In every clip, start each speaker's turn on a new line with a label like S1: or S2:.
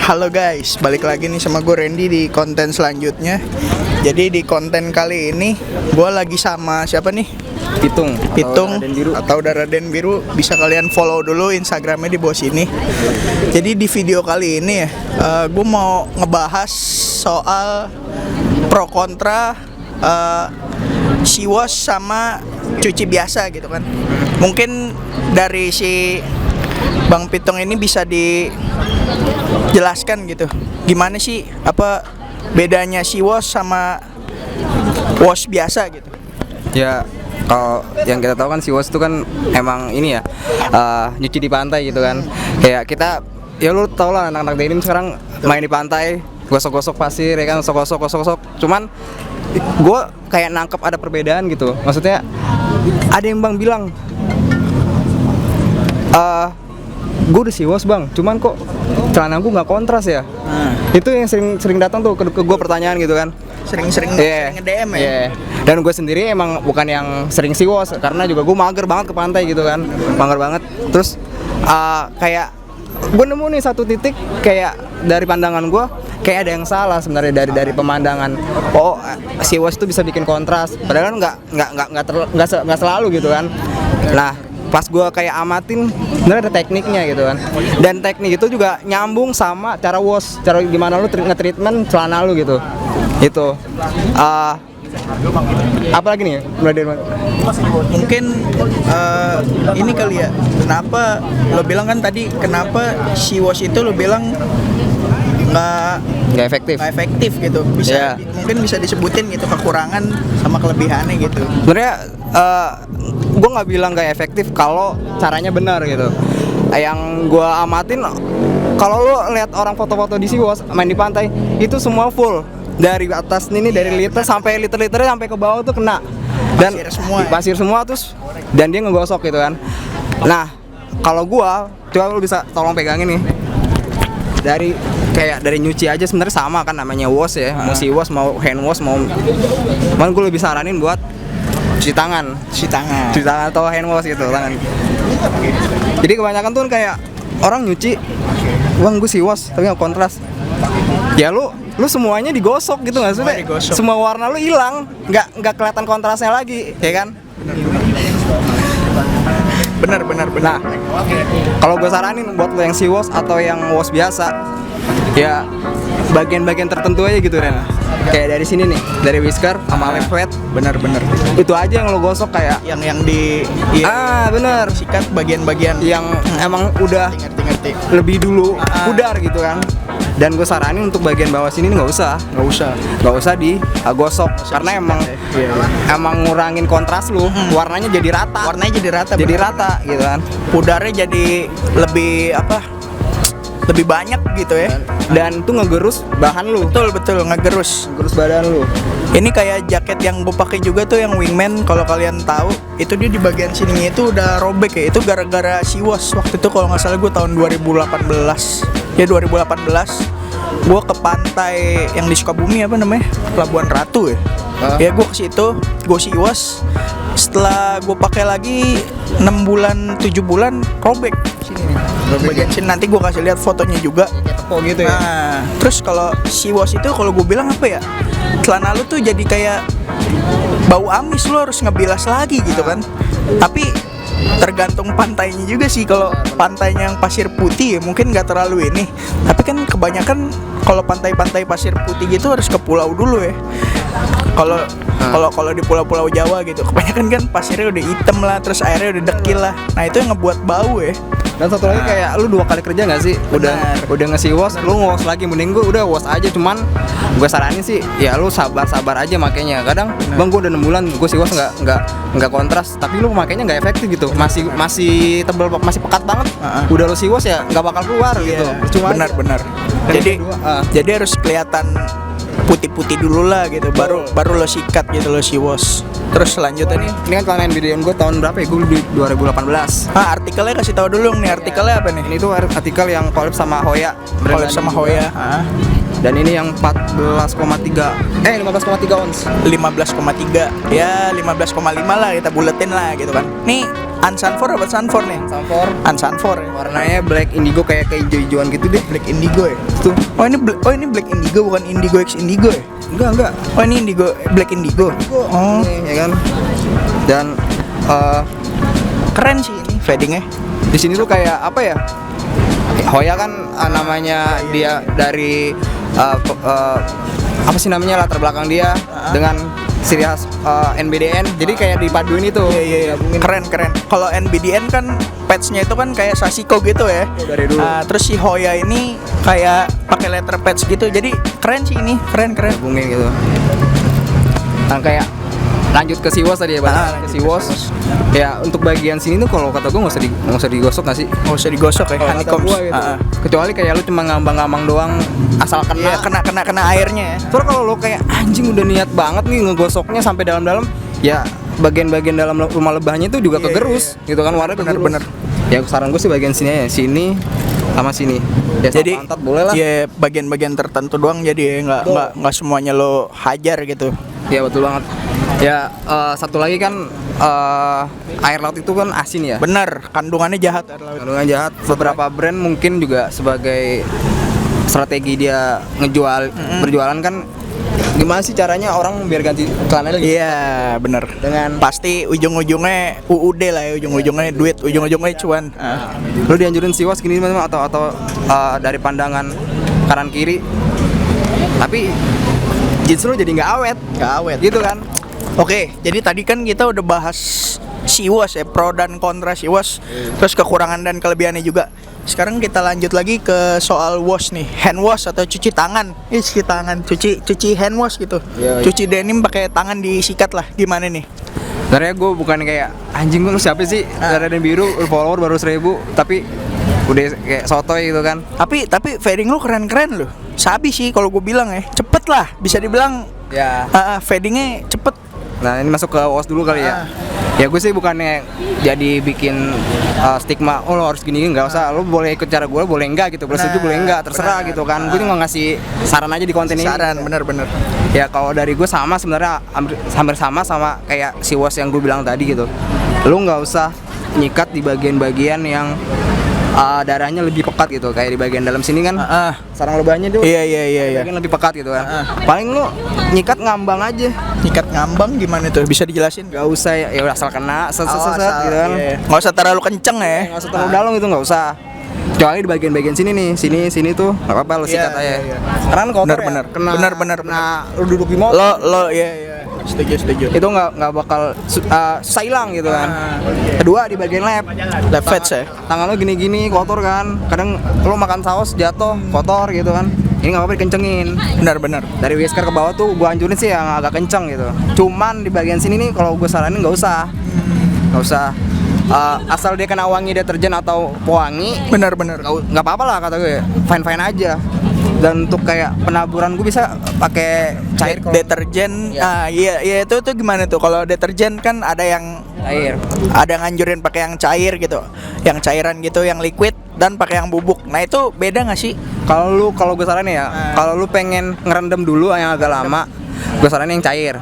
S1: Halo guys, balik lagi nih sama gue Randy di konten selanjutnya. Jadi di konten kali ini gue lagi sama siapa nih?
S2: Pitung
S1: atau Raden Biru. Bisa kalian follow dulu Instagramnya di bawah sini. Jadi di video kali ini ya, gue mau ngebahas soal pro kontra siwos sama cuci biasa gitu kan. Mungkin dari si Bang Pitung ini bisa dijelaskan gitu, gimana sih apa bedanya siwos sama wash biasa gitu.
S2: Ya, kalau yang kita tahu kan siwos itu kan emang ini ya, nyuci di pantai gitu kan. Kayak kita, ya lu tau lah anak-anak denim sekarang main di pantai, gosok-gosok pasir ya kan, gosok-gosok. Cuman gue kayak nangkep ada perbedaan gitu. Maksudnya ada yang bang bilang, gue udah siwos bang, cuman kok celana gue nggak kontras ya. Itu yang sering datang tuh ke gue pertanyaan gitu kan.
S1: Sering nge-DM ya.
S2: Yeah. Dan gue sendiri emang bukan yang sering siwos, karena juga gue mager banget ke pantai gitu kan, mager banget. Terus kayak gue nemu nih satu titik, kayak dari pandangan gue kayak ada yang salah sebenarnya dari pemandangan. Oh, siwos itu bisa bikin kontras, padahal nggak selalu gitu kan. Nah, pas gue kayak amatin, sebenarnya ada tekniknya gitu kan. Dan teknik itu juga nyambung sama cara wash, cara gimana lu nge-treatment celana lu gitu. Itu apa lagi nih?
S1: Mungkin ini kali ya, kenapa lo bilang kan tadi, kenapa si wash itu lo bilang nggak efektif gitu. Bisa mungkin bisa disebutin gitu kekurangan sama kelebihannya gitu.
S2: Sebenarnya gue nggak bilang nggak efektif kalau caranya benar gitu. Yang gue amatin, kalau lo lihat orang foto-foto di siwos main di pantai, itu semua full dari atas nih dari liter sampai liter-liternya sampai ke bawah tuh kena, dan pasir semua terus, dan dia ngegosok gitu kan. Nah, kalau gue coba lo bisa tolong pegangin nih, dari nyuci aja sebenarnya sama kan, namanya wash ya. Mau siwos mau hand wash mau, cuman gue lebih saranin buat cuci tangan atau hand wash gitu tangan. Jadi kebanyakan tuh kayak orang nyuci, bang gue siwos tapi nggak kontras. Ya lu semuanya digosok gitu nggak sih? Semua warna lu hilang, nggak kelihatan kontrasnya lagi, ya kan?
S1: Benar.
S2: Nah, kalau gue saranin buat lo yang siwos atau yang wash biasa, ya bagian-bagian tertentu aja gitu Ren. Kayak dari sini nih, dari whisker sama left wet.
S1: Benar.
S2: Itu aja yang lo gosok, kayak
S1: yang di
S2: bener,
S1: sikat bagian-bagian
S2: yang emang udah
S1: ngerti.
S2: lebih dulu pudar gitu kan. Dan gue saranin untuk bagian bawah sini nggak usah digosok, karena emang ngurangin kontras lu. Warnanya jadi rata gitu kan.
S1: Pudarnya jadi lebih banyak gitu ya.
S2: Dan tuh ngegerus bahan lu.
S1: Betul ngegerus
S2: badan lu.
S1: Ini kayak jaket yang gue pakai juga tuh, yang wingman, kalau kalian tahu, itu dia di bagian sininya itu udah robek ya. Itu gara-gara siwos. Waktu itu kalau nggak salah gue tahun 2018 gue ke pantai yang di Sukabumi, apa namanya, Pelabuhan Ratu ya. Ya gue ke situ, gue siwos. Setelah gue pakai lagi 6 bulan 7 bulan robek sini nih. Bagian sini, nanti gue kasih lihat fotonya juga.
S2: Oh gitu ya.
S1: Nah, terus kalau siwos itu, kalau gue bilang apa ya, celana lu tuh jadi kayak bau amis, lu harus ngebilas lagi gitu kan. Tapi tergantung pantainya juga sih. Kalau pantainya yang pasir putih ya mungkin nggak terlalu ini. Tapi kan kebanyakan kalau pantai-pantai pasir putih gitu harus ke pulau dulu ya. Kalau di pulau-pulau Jawa gitu, kebanyakan kan pasirnya udah hitam lah, terus airnya udah dekil lah. Nah itu yang ngebuat bau ya.
S2: Dan satu lagi, kayak lu 2 kali kerja nggak sih? Udah nge-siwos, lu nge-wash lagi, mending gue udah wash aja. Cuman gue saranin sih, ya lu sabar aja makanya. Kadang bang gue udah 6 bulan gue siwos nggak kontras, tapi lu makanya nggak efektif gitu. Masih tebel, masih pekat banget. Udah lu siwos ya nggak bakal keluar gitu. Cuma
S1: benar. Jadi harus kelihatan putih-putih dulu lah gitu, baru lo sikat gitu, lo siwos. Terus selanjutnya nih,
S2: ini kan kalian videoin gue tahun berapa ya? Gue di 2018.
S1: Artikelnya kasih tahu dulu nih, artikelnya apa nih?
S2: Ini tuh artikel yang collab sama Hoya.
S1: Collab sama Hoya.
S2: Dan ini yang 15,3 ons.
S1: 15,3 ya 15,5 lah kita buletin lah gitu kan. Nih Unsunfor apa Sunfor nih?
S2: Sunfor.
S1: Unsunfor ya.
S2: Warnanya black indigo kayak hijau-hijauan gitu deh.
S1: Black Indigo ya.
S2: Tuh.
S1: Oh ini Black Indigo bukan Indigo X Indigo ya?
S2: Enggak.
S1: Oh ini Indigo Black Indigo. Oh
S2: Ini, ya kan. Dan
S1: keren sih ini fadingnya.
S2: di sini tuh kayak apa ya? Hoya kan namanya dia dari apa sih namanya latar belakang dia dengan ciri khas NBDN. Jadi kayak dipaduin itu.
S1: Iya. Keren. Kalau NBDN kan patch-nya itu kan kayak Sashiko gitu ya.
S2: Dari dulu.
S1: Terus si Hoya ini kayak pakai letter patch gitu. Jadi keren sih ini, keren.
S2: Gabungin gitu. Nah kayak lanjut ke Siwas tadi ya, Bang. Ke Siwas. Ya untuk bagian sini tuh kalau kata gue nggak usah digosok nggak sih?
S1: Nggak usah digosok ya,
S2: Kalau kata
S1: honeycombs.
S2: gua gitu. Kecuali kayak lu cuma ngambang-ngambang doang asal
S1: Iya, kena airnya ya.
S2: Soalnya kalau lo kayak anjing udah niat banget nih ngegosoknya sampai dalam-dalam, ya bagian-bagian dalam rumah lebahnya itu juga kegerus, gitu kan warna
S1: Bener.
S2: Ya saran gue sih bagian sini ya, sini sama sini. Ya
S1: Jadi
S2: sama pantat boleh lah.
S1: ya bagian-bagian tertentu doang jadi ya nggak semuanya lo hajar gitu.
S2: Ya betul banget. Ya satu lagi kan air laut itu kan asin ya.
S1: Bener, kandungannya jahat air laut.
S2: Kandungan jahat. Beberapa brand mungkin juga sebagai strategi dia berjualan kan gimana sih caranya orang biar ganti celananya lagi?
S1: Iya, bener.
S2: Dengan
S1: Pasti ujung-ujungnya UUD lah ya, ujung-ujungnya duit, ujung-ujungnya cuan.
S2: lu dianjurin siwas gini teman-teman atau dari pandangan kanan kiri, tapi jeans lu jadi nggak awet gitu kan.
S1: Oke, jadi tadi kan kita udah bahas Siwas ya, pro dan kontra Siwas, terus kekurangan dan kelebihannya juga. Sekarang kita lanjut lagi ke soal wash nih, hand wash atau cuci tangan. Cuci tangan, cuci hand wash gitu.
S2: Iya.
S1: Cuci denim pakai tangan disikat lah, gimana nih?
S2: Sebenarnya gue bukan kayak anjing lu siapa sih dari dan biru follower baru 1000 tapi udah kayak sotoy gitu kan.
S1: Tapi fading lu keren-keren loh. Sabi sih kalau gue bilang ya, cepet lah, bisa dibilang
S2: Ya.
S1: fadingnya cepet.
S2: Nah ini masuk ke wash dulu kali ya. Ya gue sih bukannya jadi bikin stigma lo harus gini, nggak usah, lo boleh ikut cara gue boleh enggak gitu, boleh setuju boleh enggak, terserah gitu kan. Gue cuma ngasih saran aja di konten ini.
S1: Saran, bener.
S2: Ya kalau dari gue sama sebenarnya hampir sama kayak si wash yang gue bilang tadi gitu. Lo nggak usah nyikat di bagian-bagian yang darahnya lebih pekat gitu, kayak di bagian dalam sini kan sarang lebahnya tuh
S1: Iya.
S2: bagian lebih pekat gitu kan. Paling lo nyikat ngambang aja.
S1: Nyikat ngambang gimana tuh? Bisa dijelasin?
S2: Gak usah ya udah asal kena set
S1: Asal,
S2: gitu kan.
S1: iya. Nggak usah terlalu kenceng ya.
S2: Nggak usah terlalu dalam itu, nggak usah. Kecuali di bagian-bagian sini nih, sini tuh nggak apa-apa lo sikat aja.
S1: Iya.
S2: Karena kan kotor
S1: Bener.
S2: ya. Kena lo duduk di motor.
S1: Lo iya. Setuju.
S2: Itu nggak bakal susah hilang gitu kan. Kedua di bagian lab
S1: Fats ya.
S2: tangan lo gini-gini kotor kan. Kadang lo makan saus jatuh kotor gitu kan. Ini nggak apa-apa dikencengin.
S1: Benar.
S2: Dari whisker ke bawah tuh gua anjurin sih yang agak kenceng gitu. Cuman di bagian sini nih kalau gue saranin nggak usah. Asal dia kena wangi deterjen atau pewangi,
S1: Benar.
S2: nggak apa-apa lah kata gue, fine aja. Dan untuk kayak penaburan gue bisa pakai cair kalau
S1: Deterjen, iya itu gimana tuh? Kalau deterjen kan ada yang
S2: cair.
S1: ada nganjurin pakai yang cair gitu, yang cairan gitu, yang liquid dan pakai yang bubuk. Nah itu beda nggak sih?
S2: Kalau gue saranin ya, kalau lu pengen ngerendam dulu yang agak lama, gue saranin yang cair.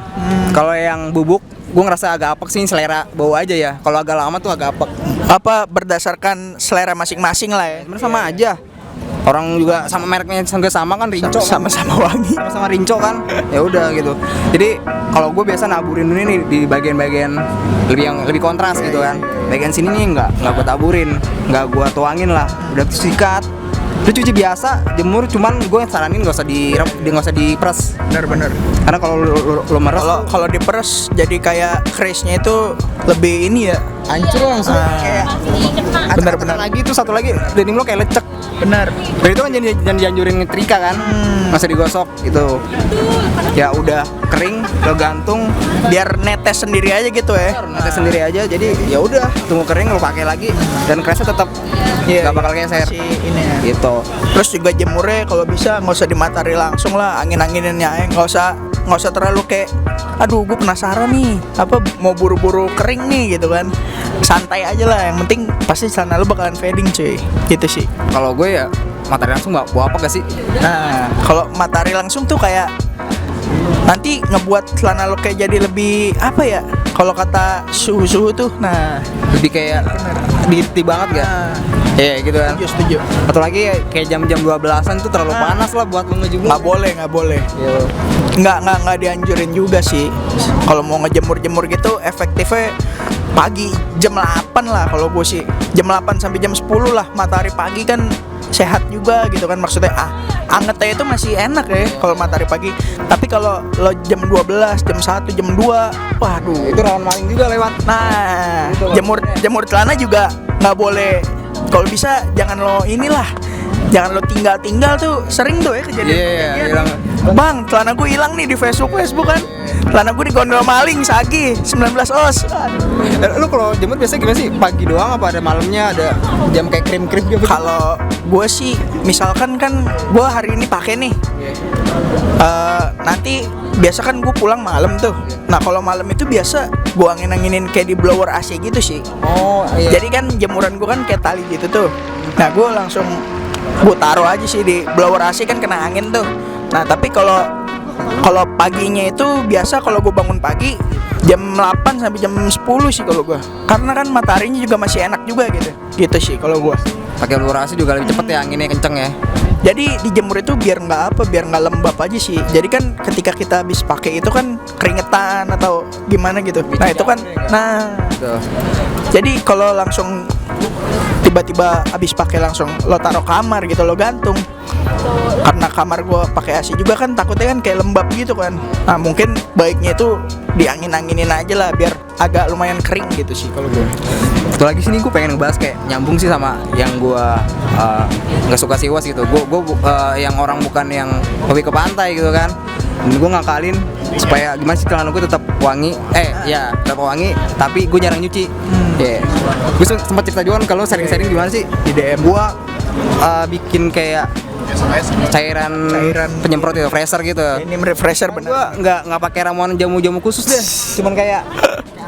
S2: Kalau yang bubuk, gue ngerasa agak apek sih, selera bau aja ya. Kalau agak lama tuh agak apek.
S1: Apa berdasarkan selera masing-masing lah ya?
S2: Sebenarnya sama aja. Orang juga sama mereknya sama kan Rinco kan?
S1: Sama-sama wangi.
S2: Sama Rinco kan, ya udah gitu. Jadi kalau gue biasa naburin dulu nih di bagian-bagian lebih kontras gitu kan. Bagian sini nih nggak gue taburin, nggak gue tuangin lah, udah sikat. Lu cuci biasa, jemur, cuman gue saranin nggak usah diperes.
S1: Benar.
S2: Karena kalau lu meres,
S1: Kalau diperes jadi kayak crash-nya itu lebih ini ya.
S2: hancur langsung kayak.
S1: Benar.
S2: Lagi tuh satu lagi, denim lo kayak lecek.
S1: Benar.
S2: Dan itu kan jadi dianjurin nyetrika kan, masih digosok gitu. Ya udah kering, lo gantung,
S1: Biar netes sendiri aja gitu ya.
S2: netes sendiri aja. Jadi ya udah tunggu kering lo pakai lagi dan crashnya tetap nggak bakal geser.
S1: Si ini ya.
S2: Gitu.
S1: Terus juga jemurnya kalau bisa nggak usah di matahari langsung lah, angin-anginnya nggak usah terlalu kayak, aduh gue penasaran nih, apa mau buru-buru kering nih gitu kan. Santai aja lah, yang penting pasti celana lu bakalan fading cuy, gitu sih.
S2: Kalau gue ya matahari langsung bawa apa gak sih?
S1: Nah, kalau matahari langsung tuh kayak nanti ngebuat celana lo kayak jadi lebih apa ya? Kalau kata suhu-suhu tuh, nah
S2: Lebih kayak dirti banget gak? Iya gitu kan.
S1: setuju.
S2: Atau lagi kayak jam-jam 12-an tuh terlalu panas lah buat lo ngejemur.
S1: Nggak boleh.
S2: Iya.
S1: Nggak dianjurin juga sih. Kalau mau ngejemur-jemur gitu efektifnya pagi jam 8 lah kalau gue sih. Jam 8 sampai jam 10 lah, matahari pagi kan sehat juga gitu kan, maksudnya angetnya itu masih enak ya kalau matahari pagi. Tapi kalau lo jam 12, jam 1, jam 2, waduh
S2: Itu rawan maling juga lewat.
S1: nah
S2: Itu
S1: jemur celana juga nggak boleh. Kalau bisa jangan lo jangan lo tinggal tuh, sering tuh ya kejadian.
S2: Iya, hilang.
S1: Bang, celana gue hilang nih di Facebook kan. Celana gue digondol maling Sagi 19 os.
S2: Lu kalau jemur biasanya gimana sih? Pagi doang apa ada malamnya, ada jam kayak krim-krim gitu?
S1: Kalau gue sih misalkan kan gue hari ini pakai nih. Nanti biasa kan gue pulang malam tuh. Nah kalau malam itu biasa gue angin-anginin kayak di blower AC gitu sih.
S2: Oh iya.
S1: Jadi kan jemuran gue kan kayak tali gitu tuh. Nah gue langsung gue taruh aja sih di blower AC kan kena angin tuh. Nah tapi kalau paginya itu biasa kalau gue bangun pagi jam 8 sampai jam 10 sih kalau gue. Karena kan mataharinya juga masih enak juga gitu. Gitu sih kalau gue.
S2: Pakai lurasi juga lebih cepet ya, anginnya kenceng ya.
S1: Jadi dijemur itu biar nggak lembab aja sih. Jadi kan ketika kita habis pakai itu kan keringetan atau gimana gitu. Nah itu kan,
S2: Tuh.
S1: jadi kalau langsung tiba-tiba habis pakai langsung lo taruh kamar gitu, lo gantung. Karena kamar gue pakai AC juga kan, takutnya kan kayak lembab gitu kan. Nah mungkin baiknya itu diangin-anginin aja lah biar agak lumayan kering gitu sih kalau gue.
S2: Satu lagi sini gue pengen ngebahas kayak nyambung sih sama yang gue nggak suka siwas gitu. Gue yang orang bukan yang hobi ke pantai gitu kan. Dan gue ngakalin supaya gimana sih celana gue tetap wangi. Tetap wangi tapi gue jarang nyuci. Gue sempat cerita juga kan kalau sharing-sharing gimana sih di DM gue bikin kayak cairan penyemprot itu, fresher gitu.
S1: Ini refresher bener.
S2: Gue nggak pakai ramuan jamu-jamu khusus deh. Cuman kayak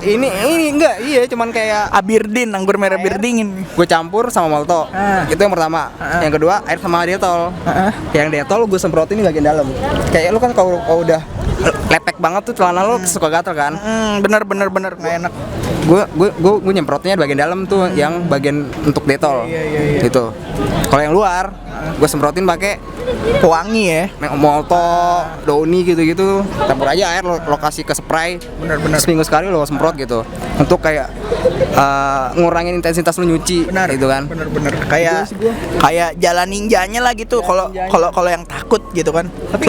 S2: ini enggak, iya cuman kayak
S1: Abirdin, anggur merah bir dingin.
S2: gue campur sama malto. Itu yang pertama. Yang kedua air sama detol. Yang detol gue semprotin di bagian dalam. Kayak lu kan kalau udah lepek banget tuh celana lu suka gatel kan.
S1: Bener nggak enak.
S2: Gue nyemprotnya di bagian dalam tuh, yang bagian untuk detol.
S1: Iya.
S2: Gitu. Kalau yang luar gue semprotin pakai
S1: Pewangi ya.
S2: Molto, Downy gitu-gitu. Campur aja air, lo kasih ke spray.
S1: Bener.
S2: Seminggu sekali lo semprot gitu. Untuk kayak ngurangin intensitas lo nyuci gitu kan.
S1: Bener. Kayak jalan ninjanya lah gitu. Kalau yang takut gitu kan.
S2: Tapi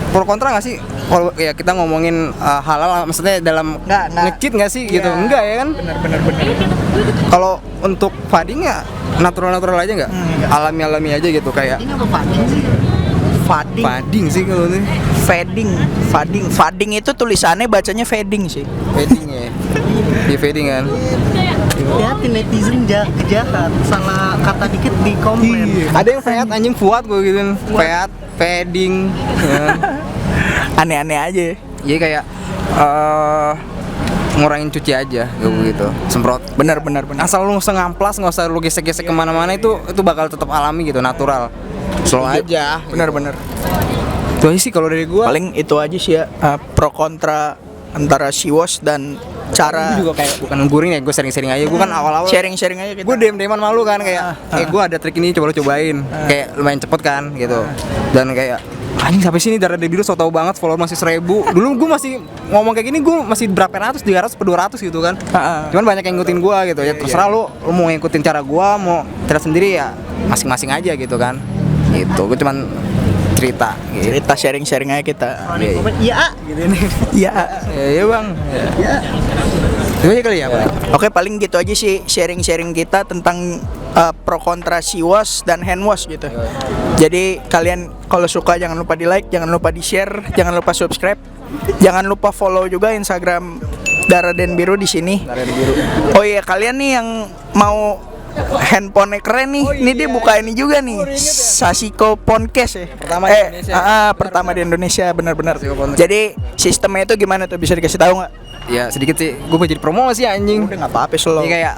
S2: pro kontra nggak sih kalau ya kita ngomongin halal, maksudnya dalam nge-cheat nggak sih gitu? Enggak ya kan?
S1: Bener.
S2: Kalau untuk fading ya natural aja nggak? Alami aja gitu kayak.
S3: Ini apa fading sih?
S2: Fading sih kalau ini.
S1: Fading itu tulisannya bacanya fading sih.
S2: Fading ya. Di fading kan.
S3: Hati netizen jahat, salah kata dikit di komplain.
S2: Ada yang feat anjing fuad gue gituin. Feat, fading.
S1: Aneh-aneh aja.
S2: Iya kayak ngurangin cuci aja gitu. Semprot.
S1: Bener.
S2: Asal lu nggak usah ngamplas, nggak usah lu gesek-gesek kemana-mana, itu bakal tetap alami gitu, natural. Slow aja.
S1: Bener.
S2: Itu aja sih kalau dari gua.
S1: Paling itu aja sih ya, pro kontra antara siwas dan cara
S2: Itu juga kayak bukan guring ya, gue sharing-sharing aja. Gue kan awal-awal
S1: sharing aja kita.
S2: gue DM-an malu kan kayak gue ada trik ini, coba lo cobain. Kayak lumayan cepet kan gitu. Dan kayak anjing sampai sini darah biru so tau banget, follower masih 1000. Dulu gue masih ngomong kayak gini, gue masih berapa ratus, 300 per 200 gitu kan. Cuman banyak yang ngikutin gue gitu. Ya terserah lu mau ngikutin cara gue, mau cara sendiri ya masing-masing aja gitu kan. Gitu. Gue cuman cerita
S1: sharing aja kita.
S3: Iya, gitu nih.
S1: Iya.
S2: Iya bang. Iya. Itu aja kali ya Pak.
S1: Oke, paling gitu aja sih sharing kita tentang pro kontra siwas dan hand wash gitu. Jadi kalian kalau suka jangan lupa di like, jangan lupa di share, jangan lupa subscribe, jangan lupa follow juga Instagram Daraden Biru di sini. Oh iya, kalian nih yang mau handphone keren nih, ini dia buka ini juga nih, Sasiko Podcast ya.
S2: Pertama di Indonesia.
S1: Pertama di Indonesia, benar-benar. Jadi sistemnya itu gimana tuh, bisa dikasih tahu nggak?
S2: Ya sedikit sih, gue mau jadi promosi anjing.
S1: Udah nggak apa-apa sih lo.
S2: Ini kayak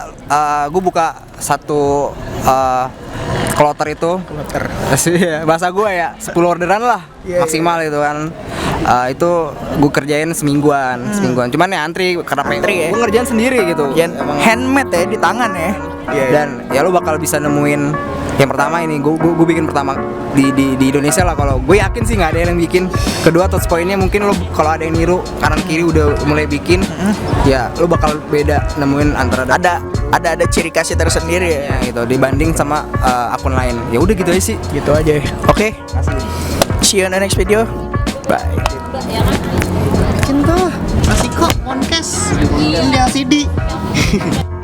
S2: gue buka satu kloter itu. Bahasa gue ya 10 orderan lah maksimal gitu kan. Itu gue kerjain semingguan. Cuman ya antri karena
S1: Antri ya?
S2: gue ngerjain sendiri gitu.
S1: Ya, handmade ya di tangan ya.
S2: Dan ya lu bakal bisa nemuin yang pertama ini gue bikin pertama di Indonesia lah, kalau gue yakin sih nggak ada yang bikin. Kedua, touch pointnya mungkin lo kalau ada yang niru kanan kiri udah mulai bikin, ya lo bakal beda nemuin antara
S1: Ada ciri khasnya tersendiri ya.
S2: ya gitu dibanding sama akun lain. Ya udah gitu aja sih.
S1: Gitu aja. Oke. See you on the next video. Bye.
S3: Cinta. Masih kok podcast. Ini LCD.